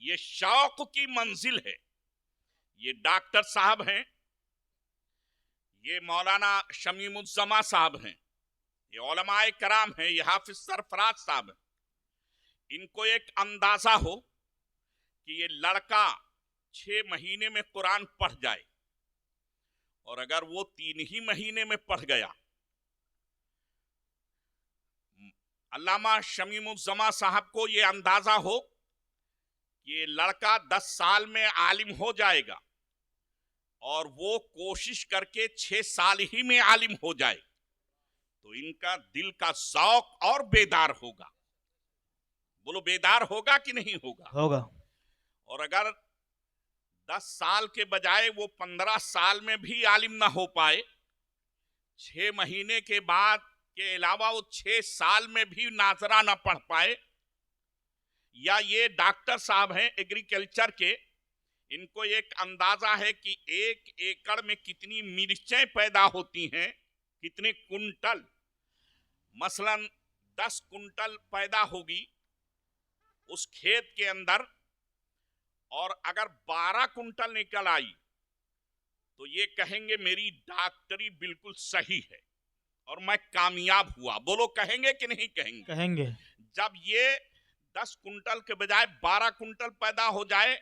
ये शौक की मंजिल है। ये डॉक्टर साहब हैं, ये मौलाना शमीमुज़्ज़मा साहब हैं, ये उलमाए कराम हैं, ये हाफिज सरफराज साहब हैं। इनको एक अंदाजा हो कि ये लड़का 6 महीने में कुरान पढ़ जाए और अगर वो 3 ही महीने में पढ़ गया, अल्लामा शमीमुज़्ज़मा साहब को ये अंदाजा हो कि ये लड़का 10 साल में आलिम हो जाएगा और वो कोशिश करके 6 साल ही में आलिम हो जाए, तो इनका दिल का शौक और बेदार होगा। बोलो बेदार होगा कि नहीं होगा? होगा। और अगर 10 साल के बजाय वो 15 साल में भी आलिम ना हो पाए, 6 महीने के बाद के अलावा वो 6 साल में भी नाजरा ना पढ़ पाए, या ये डॉक्टर साहब हैं एग्रीकल्चर के, इनको एक अंदाजा है कि 1 एकड़ में कितनी मिर्चें पैदा होती हैं, कितने कुंटल। मसलन 10 कुंटल पैदा होगी उस खेत के अंदर, और अगर 12 कुंटल निकल आई तो ये कहेंगे मेरी डॉक्टरी बिल्कुल सही है और मैं कामयाब हुआ। बोलो कहेंगे कि नहीं कहेंगे? कहेंगे। जब ये 10 कुंटल के बजाय 12 कुंटल पैदा हो जाए,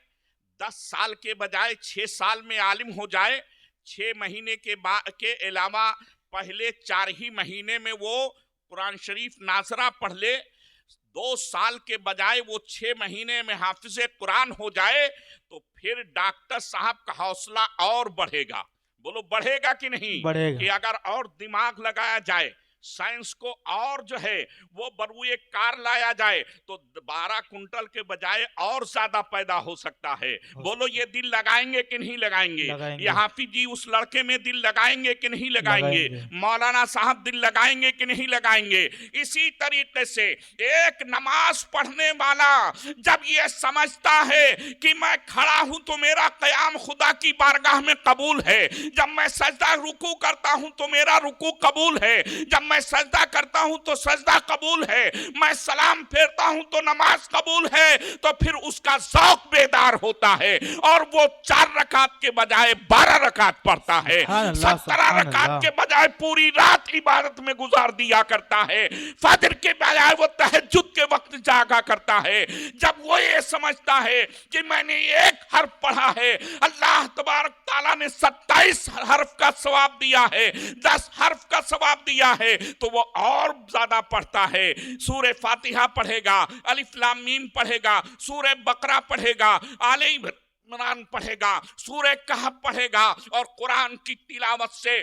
10 साल के बजाय 6 साल में आलिम हो जाए, 6 महीने के बाद के अलावा पहले 4 ही महीने में वो कुरान शरीफ नाजरा पढ़ ले, 2 साल के बजाय वो 6 महीने में हाफिज़े कुरान हो जाए, तो फिर डॉक्टर साहब का हौसला और बढ़ेगा। बोलो बढ़ेगा कि नहीं? बढ़ेगा। कि अगर और दिमाग लगाया जाए, साइंस को और जो है वो बरूए कार लाया जाए, तो 12 कुंटल के बजाय और ज्यादा पैदा हो सकता है। बोलो ये दिल लगाएंगे कि नहीं लगाएंगे? ये हाफिज जी उस लड़के में दिल लगाएंगे कि नहीं लगाएंगे? मौलाना साहब दिल लगाएंगे कि नहीं लगाएंगे? इसी तरीके से एक नमाज पढ़ने वाला जब ये समझता है कि मैं खड़ा हूं तो मेरा क़याम खुदा की बारगाह में कबूल है, जब मैं सजदा रुकू करता हूं तो मेरा रुकू कबूल है, जब मैं सजदा करता हूं तो सजदा कबूल है, मैं सलाम फेरता हूं तो नमाज कबूल है, तो फिर उसका ज़ौक़ बेदार होता है और वो 4 रकात के बजाय 12 रकात पढ़ता है, 17 रकात के बजाय पूरी रात इबादत में गुजार दिया करता है, फजर के बजाय वो तहज्जुद के वक्त जागा करता है। जब वो ये समझता है कि मैंने एक हर्फ पढ़ा है, अल्लाह तबारक ताला ने 27 हर्फ का सवाब दिया है, 10 हर्फ का सवाब दिया है, तो वो और ज्यादा पढ़ता है। सूरह फातिहा पढ़ेगा, अलिफ लाम मीम पढ़ेगा, सूरह बकरा पढ़ेगा, आले इमरान पढ़ेगा, सूरह कहफ पढ़ेगा, और कुरान की तिलावत से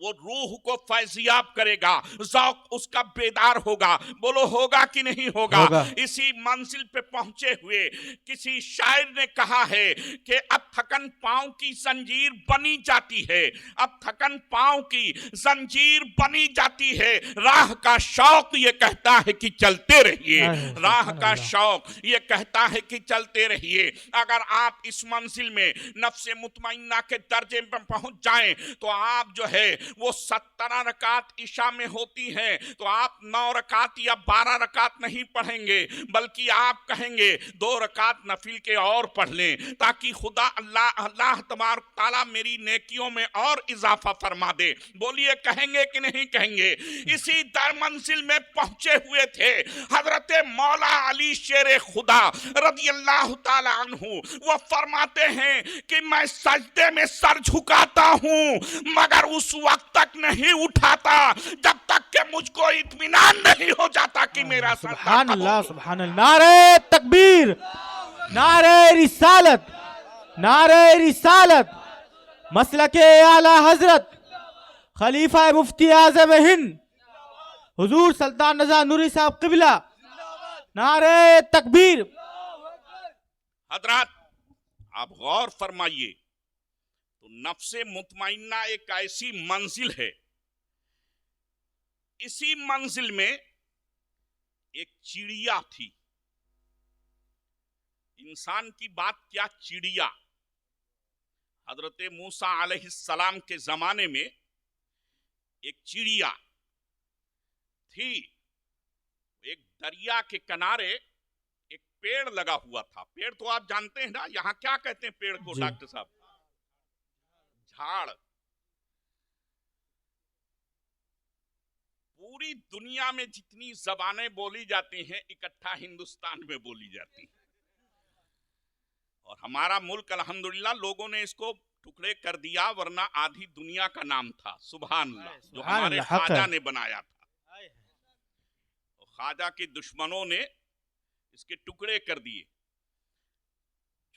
वो रूह को फैजियाब करेगा, ज़ौक़ उसका बेदार होगा। बोलो होगा कि नहीं होगा? इसी मंजिल पे पहुंचे हुए किसी शायर ने कहा है कि अब थकन पांव की जंजीर बनी जाती है, अब थकन पांव की जंजीर बनी जाती है, राह का शौक ये कहता है कि चलते रहिए, राह का शौक ये कहता है कि चलते रहिए। अगर आप इस मंजिल में नफ्से मुतमइन्ना के दर्जे पर पहुंच जाएं तो आप जो है वो 17 रकात ईशा में होती हैं, तो आप 9 रकात या 12 रकात नहीं पढ़ेंगे, बल्कि आप कहेंगे 2 रकात नफिल के और पढ़ लें, ताकि खुदा अल्लाह तबारक ताला मेरी नेकियों में और इजाफा फरमा दे। बोलिए कहेंगे कि नहीं कहेंगे? इसी दर मंजिल में पहुंचे हुए थे हजरत मौला अली शेर खुदा रदियल्लाहु ताला अन्हु। वो फरमाते हैं कि मैं सजदे में सर झुकाता हूं मगर उस वक्त तक नहीं उठाता जब तक कि मुझको इत्मीनान नहीं हो जाता कि मेरा सर। सुभान अल्लाह, सुभान अल्लाह। नारे तकबीर, नारे रिसालत, नारे रिसालत। मसलके आला हजरत खलीफा मुफ्ती आज़म हिंद हुजूर सुल्तान रज़ा नूरी साहब क़िबला, नारे तकबीर। हजरत आप गौर फरमाइए, तो नफ्से मुतमइन्ना एक ऐसी मंजिल है, इसी मंजिल में एक चिड़िया थी। इंसान की बात क्या, चिड़िया। हजरत मूसा अलैहिस्सलाम के जमाने में एक चिड़िया थी, एक दरिया के किनारे एक पेड़ लगा हुआ था। पेड़ तो आप जानते हैं ना, यहाँ क्या कहते हैं पेड़ को डॉक्टर साहब? झाड़। पूरी दुनिया में जितनी जबानें बोली जाती हैं इकट्ठा हिंदुस्तान में बोली जाती हैं, और हमारा मुल्क अल्हम्दुलिल्लाह लोगों ने इसको टुकड़े कर दिया, वरना आधी दुनिया का नाम था। सुभान अल्लाह, जो हमारे ख्वाजा ने बनाया था, और ख्वाजा के दुश्मनों ने इसके टुकड़े कर दिए,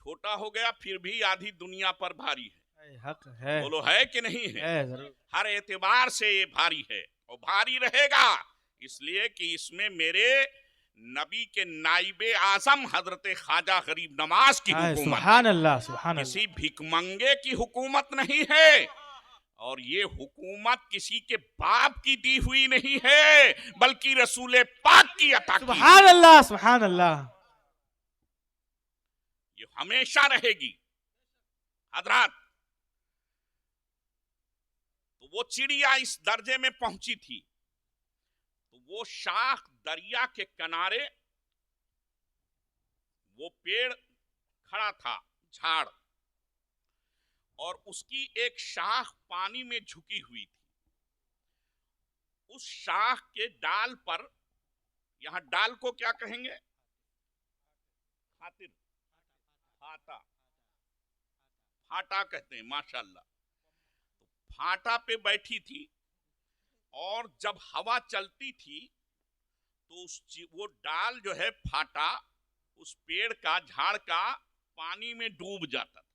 छोटा हो गया, फिर भी आधी दुनिया पर भारी है। हक है। बोलो है कि नहीं है? जरूर। हर एतबार से ये भारी है और भारी रहेगा, इसलिए कि इसमें मेरे नबी के नाइबे आजम हजरत ख्वाजा गरीब नवाज की हुकूमत, सुभान अल्लाह, सुभान अल्लाह। किसी भिकमंगे की हुकूमत नहीं है, और ये हुकूमत किसी के बाप की दी हुई नहीं है, बल्कि रसूल पाक की अता की। सुभान अल्लाह, सुभान अल्लाह। ये हमेशा रहेगी हजरात। तो वो चिड़िया इस दर्जे में पहुंची थी, तो वो शाख दरिया के किनारे वो पेड़ खड़ा था, झाड़, और उसकी एक शाख पानी में झुकी हुई थी। उस शाख के डाल पर, यहां डाल को क्या कहेंगे? खातिर, फाटा, फाटा कहते हैं, माशाल्लाह। तो फाटा पे बैठी थी, और जब हवा चलती थी तो वो डाल जो है फाटा, उस पेड़ का, झाड़ का, पानी में डूब जाता था।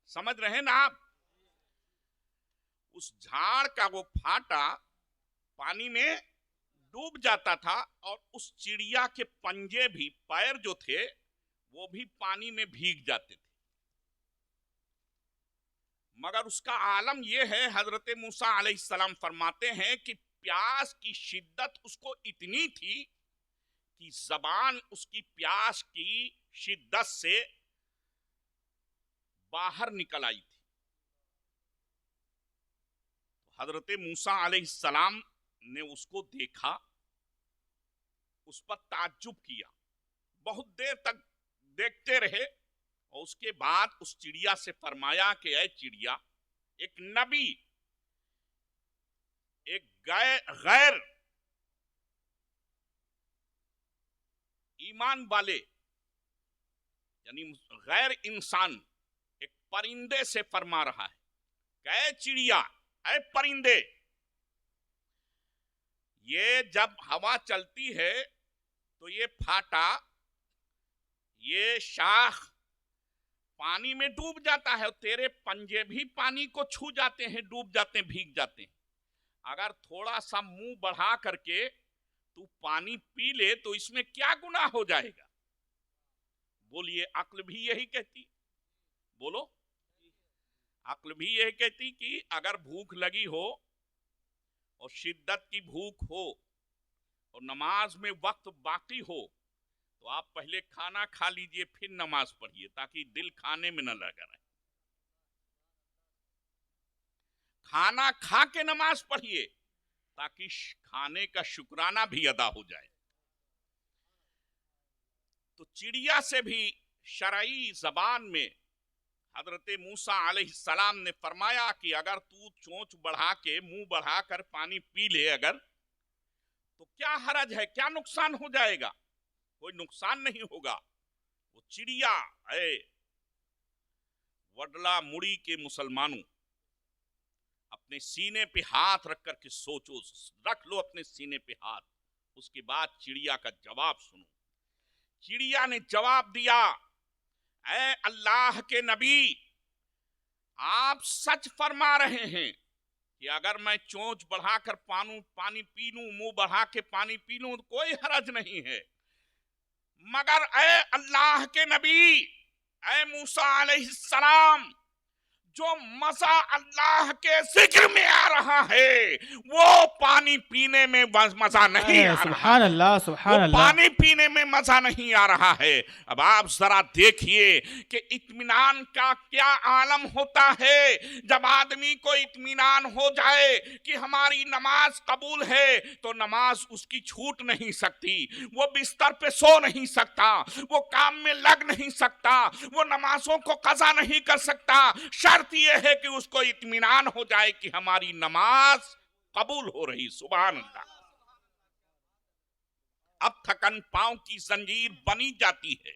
समझ रहे ना आप? उस झाड़ का वो फाटा पानी में डूब जाता था, और उस चिड़िया के पंजे भी, पैर जो थे वो भी पानी में भीग जाते थे। मगर उसका आलम यह है, हजरत मूसा अलैहिस्सलाम फरमाते हैं कि प्यास की शिद्दत उसको इतनी थी कि जबान उसकी प्यास की शिद्दत से बाहर निकल आई थी। तो हजरत मूसा अलैहिस्सलाम ने उसको देखा, उस पर ताज्जुब किया, बहुत देर तक देखते रहे, और उसके बाद उस चिड़िया से फरमाया कि ऐ चिड़िया, एक नबी, एक गैर ईमान वाले, यानी गैर इंसान, एक परिंदे से फरमा रहा है कि ऐ चिड़िया, ऐ परिंदे, ये जब हवा चलती है तो ये फाटा, ये शाख पानी में डूब जाता है, और तेरे पंजे भी पानी को छू जाते हैं, डूब जाते हैं, भीग जाते हैं। अगर थोड़ा सा मुंह बढ़ा करके तू पानी पी ले तो इसमें क्या गुनाह हो जाएगा? बोलिए, अक्ल भी यही कहती, बोलो, अक्ल भी यही कहती कि अगर भूख लगी हो और शिद्दत की भूख हो और नमाज में वक्त बाकी हो, तो आप पहले खाना खा लीजिए, फिर नमाज पढ़िए, ताकि दिल खाने में न लगा रहे। खाना खा के नमाज पढ़िए, ताकि खाने का शुक्राना भी अदा हो जाए। तो चिड़िया से भी शरई जबान में हजरत मूसा अलैहिस्सलाम ने फरमाया कि अगर तू चोंच बढ़ा के, मुंह बढ़ा कर पानी पी ले अगर, तो क्या हरज है, क्या नुकसान हो जाएगा? कोई नुकसान नहीं होगा। वो चिड़िया है। वडला मुड़ी के मुसलमानों, अपने सीने पे हाथ रख करके सोचो, रख लो अपने सीने पे हाथ, उसके बाद चिड़िया का जवाब सुनो। चिड़िया ने जवाब दिया, ऐ अल्लाह के नबी, आप सच फरमा रहे हैं कि अगर मैं चोंच बढ़ाकर पानी पी लूं, मुंह बढ़ा के पानी पी लूं, तो कोई हरज नहीं है। मगर ऐ अल्लाह के नबी, ऐ मूसा अलैहिस्सलाम, जो मजा अल्लाह के जिक्र में आ रहा है, वो पानी पीने में मजा नहीं आ रहा। सुभान अल्लाह, सुभान अल्लाह। पानी पीने में मजा नहीं आ रहा है। अब आप जरा देखिए कि इत्मीनान का क्या आलम होता है। जब आदमी को इत्मीनान हो जाए कि हमारी नमाज कबूल है, तो नमाज उसकी छूट नहीं सकती, वो बिस्तर पे सो नहीं सकता, वो काम में लग नहीं सकता, वो नमाजों को कज़ा नहीं कर सकता। शर्त यह है कि उसको इत्मीनान हो जाए कि हमारी नमाज कबूल हो रही। सुभान अल्लाह। अब थकन पांव की जंजीर बनी जाती है,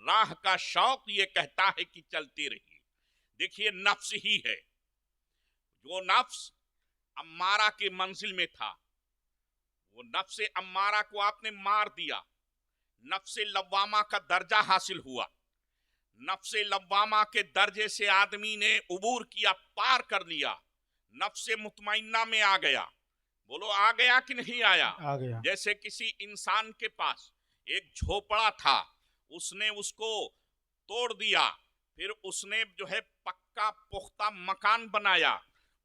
राह का शौक ये कहता है कि चलते रहिए। देखिए, नफ्स ही है, जो नफ्स अम्मारा के मंजिल में था, वो नफ्स अम्मारा को आपने मार दिया, नफ्स लव्वामा का दर्जा हासिल हुआ। नफ्स लव्वामा के दर्जे से आदमी ने उबूर किया, पार कर लिया, नफ्स मुतमइन्ना में आ गया। बोलो आ गया कि नहीं आया? आ गया। जैसे किसी इंसान के पास एक झोपड़ा था, उसने उसको तोड़ दिया, फिर उसने जो है पक्का पुख्ता मकान बनाया,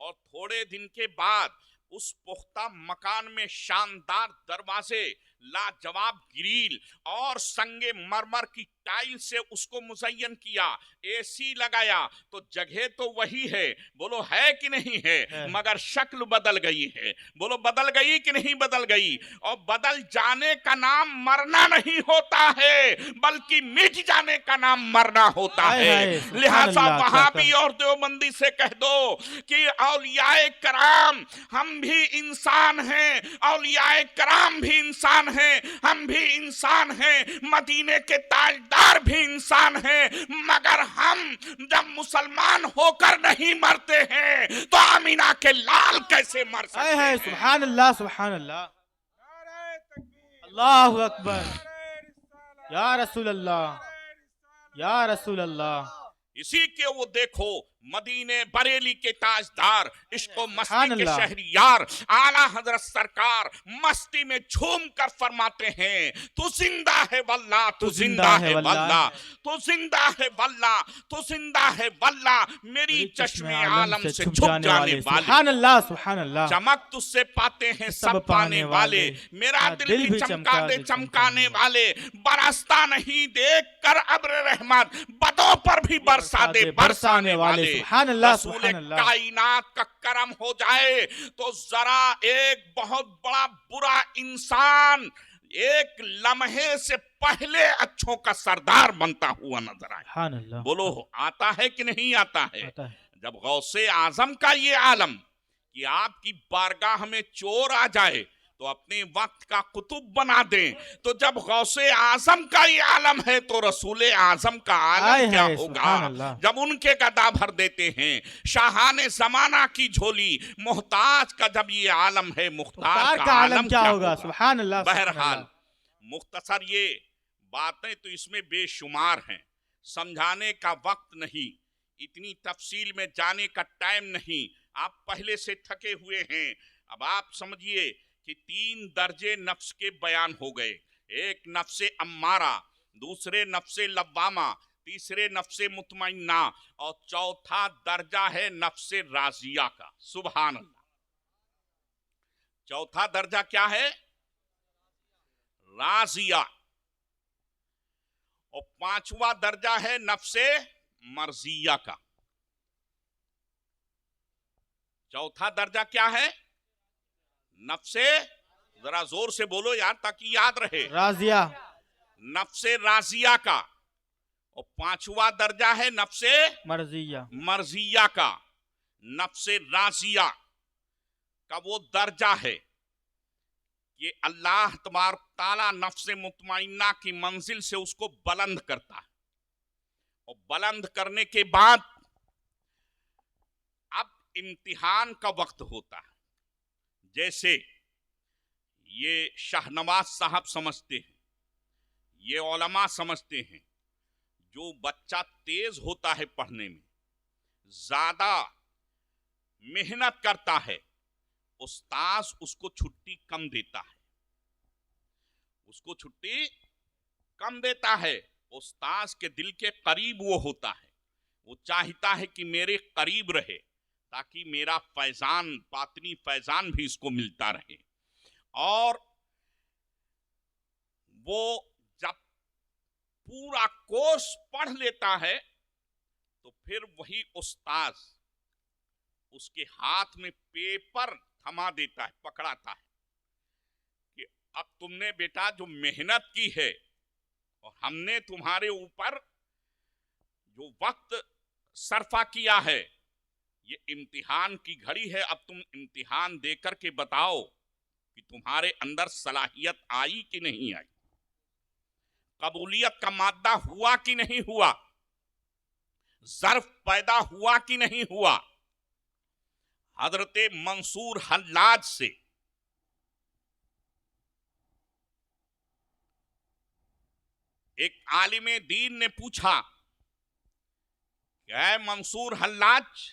और थोड़े दिन के बाद उस पुख्ता मकान में शानदार दरवाजे, लाजवाब ग्रिल और संगे मरमर की टाइल से उसको मुज़य्यन किया, एसी लगाया, तो जगह तो वही है, बोलो है कि नहीं है, मगर शक्ल बदल गई है। बोलो बदल गई कि नहीं बदल गई? और बदल जाने का नाम मरना नहीं होता है, बल्कि मिट जाने का नाम मरना होता है। लिहाजा वहाबी और देवबंदी से कह दो कि औलियाए कराम हम भी इंसान हैं, औलियाए कराम भी इंसान हैं, हम भी इंसान हैं, मदीने के ताजदार भी इंसान हैं, मगर हम जब मुसलमान होकर नहीं मरते हैं तो आमीना के लाल कैसे मर सकते हैं? सुभान अल्लाह, सुभान अल्लाह, अल्लाहु अकबर, या रसूल अल्लाह, या रसूल अल्लाह। इसी के वो देखो मदीने बरेली के ताजदार, इश्को मस्ती के शहरियार आला हजरत सरकार मस्ती में झूम कर फरमाते हैं, तू जिंदा है वल्ला, तू जिंदा है वल्ला, तू जिंदा है वल्ला, तू जिंदा है वल्ला, मेरी चश्मे आलम से छुप जाने वाले, सुभान अल्लाह, सुभान अल्लाह। चमक तुझसे पाते हैं सब पाने वाले, मेरा दिल भी चमका दे चमकाने वाले, बरसता नहीं देख कर अब्र रहमत, बदों पर भी बरसा दे बरसाने वाले। सुभान अल्लाह, सुभान अल्लाह। कायनात का करम हो जाए तो जरा एक बहुत बड़ा बुरा इंसान एक लम्हे से पहले अच्छों का सरदार बनता हुआ नजर आए। बोलो आता है कि नहीं आता है? जब गौसे आजम का ये आलम कि आपकी बारगाह में चोर आ जाए तो अपने वक्त का कुतुब बना दें, तो जब गौसे आजम का ये आलम है तो रसूले आजम का आलम क्या होगा जब उनके गदा भर देते हैं। शाहाने जमाना की झोली मुहताज का जब ये आलम है, मुख्तार का आलम क्या होगा? सुभान अल्लाह। बहरहाल मुख्तसर ये बातें तो इसमें बेशुमार हैं, समझाने का वक्त नहीं, इतनी तफसील में जाने का टाइम नहीं, आप पहले से थके हुए हैं। अब आप समझिए कि 3 दर्जे नफ्स के बयान हो गए, एक नफ्से अम्मारा, दूसरे नफ्से लव्वामा, तीसरे नफ्से मुतमइन्ना, और चौथा दर्जा है नफ्से राजिया का। सुभान अल्लाह। चौथा दर्जा क्या है? राजिया। और 5वां दर्जा है नफ्से मर्जिया का। चौथा दर्जा क्या है? नफ्से, जरा जोर से बोलो यार ताकि याद रहे, राजिया, नफ्से राजिया का। और 5वां दर्जा है नफ्से मर्जिया, मर्जिया का। नफ्से राजिया का वो दर्जा है कि अल्लाह तबारक ताला नफ्से मुतमइन्ना की मंजिल से उसको बुलंद करता है, और बुलंद करने के बाद अब इम्तिहान का वक्त होता है। जैसे ये शाहनवाज साहब समझते हैं, ये उलमा समझते हैं, जो बच्चा तेज होता है पढ़ने में, ज्यादा मेहनत करता है, उस्ताद उसको छुट्टी कम देता है, उसको छुट्टी कम देता है। उस्ताद के दिल के करीब वो होता है, वो चाहता है कि मेरे करीब रहे ताकि मेरा फैजान, बातनी फैजान भी इसको मिलता रहे। और वो जब पूरा कोर्स पढ़ लेता है तो फिर वही उस्ताद उसके हाथ में पेपर थमा देता है, पकड़ाता है कि अब तुमने बेटा जो मेहनत की है और हमने तुम्हारे ऊपर जो वक्त सरफा किया है, ये इम्तिहान की घड़ी है, अब तुम इम्तिहान देकर के बताओ कि तुम्हारे अंदर सलाहियत आई कि नहीं आई, कबूलियत का मादा हुआ कि नहीं हुआ, ज़र्फ पैदा हुआ कि नहीं हुआ। हजरत मंसूर हल्लाज से एक आलिमे दीन ने पूछा, क्या है मंसूर हल्लाज,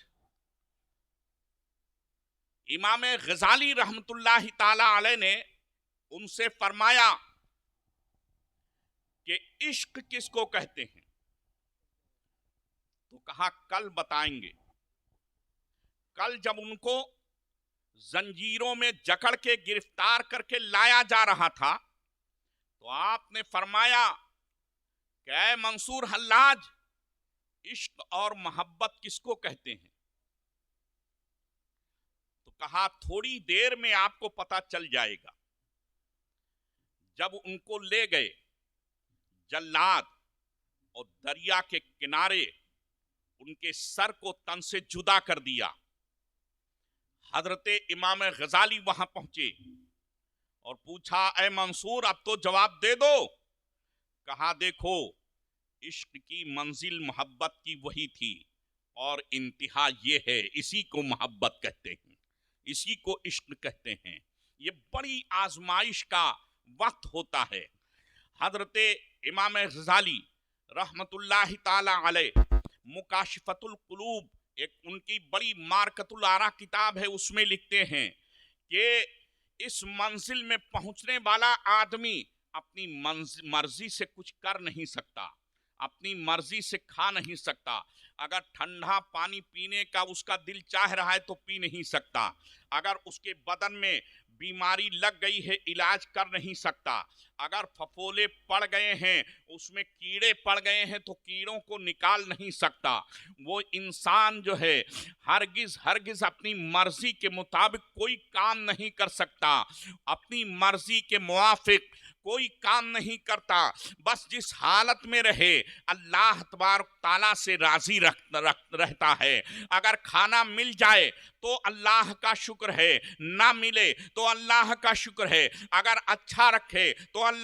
इमाम गजाली रहमतुल्लाहि ताला अलैह ने उनसे फरमाया कि इश्क किसको कहते हैं? तो कहा कल बताएंगे। कल जब उनको जंजीरों में जकड़ के गिरफ्तार करके लाया जा रहा था तो आपने फरमाया कि ऐ मंसूर हल्लाज, इश्क और मोहब्बत किसको कहते हैं? तो कहा थोड़ी देर में आपको पता चल जाएगा। जब उनको ले गए जल्लाद और दरिया के किनारे उनके सर को तन से जुदा कर दिया, हजरत इमाम गजाली वहां पहुंचे और पूछा, ऐ मंसूर अब तो जवाब दे दो। कहा देखो, इश्क की मंजिल मोहब्बत की वही थी और इंतहा ये है, इसी को मोहब्बत कहते हैं, इसी को इश्क कहते हैं। ये बड़ी आजमाइश का वक्त होता है। हजरत इमाम गजाली रहमतुल्लाहि ताला अलैह मुकाशिफतुल कुलूब, एक उनकी बड़ी मारकतुल आरा किताब है, उसमें लिखते हैं कि इस मंजिल में पहुंचने वाला आदमी अपनी मर्जी से कुछ कर नहीं सकता, अपनी मर्जी से खा नहीं सकता। अगर ठंडा पानी पीने का उसका दिल चाह रहा है तो पी नहीं सकता, अगर उसके बदन में बीमारी लग गई है इलाज कर नहीं सकता, अगर फफोले पड़ गए हैं, उसमें कीड़े पड़ गए हैं तो कीड़ों को निकाल नहीं सकता। वो इंसान जो है हरगिज अपनी मर्जी के मुताबिक कोई काम नहीं कर सकता, अपनी मर्जी के मुआफिक कोई काम नहीं करता। बस जिस हालत में रहे अल्लाह तबारक ताला से राजी रहता है। अगर खाना मिल जाए तो अल्लाह का शुक्र है, ना मिले तो अल्लाह का शुक्र है। अगर अच्छा रखे तो अल्लाह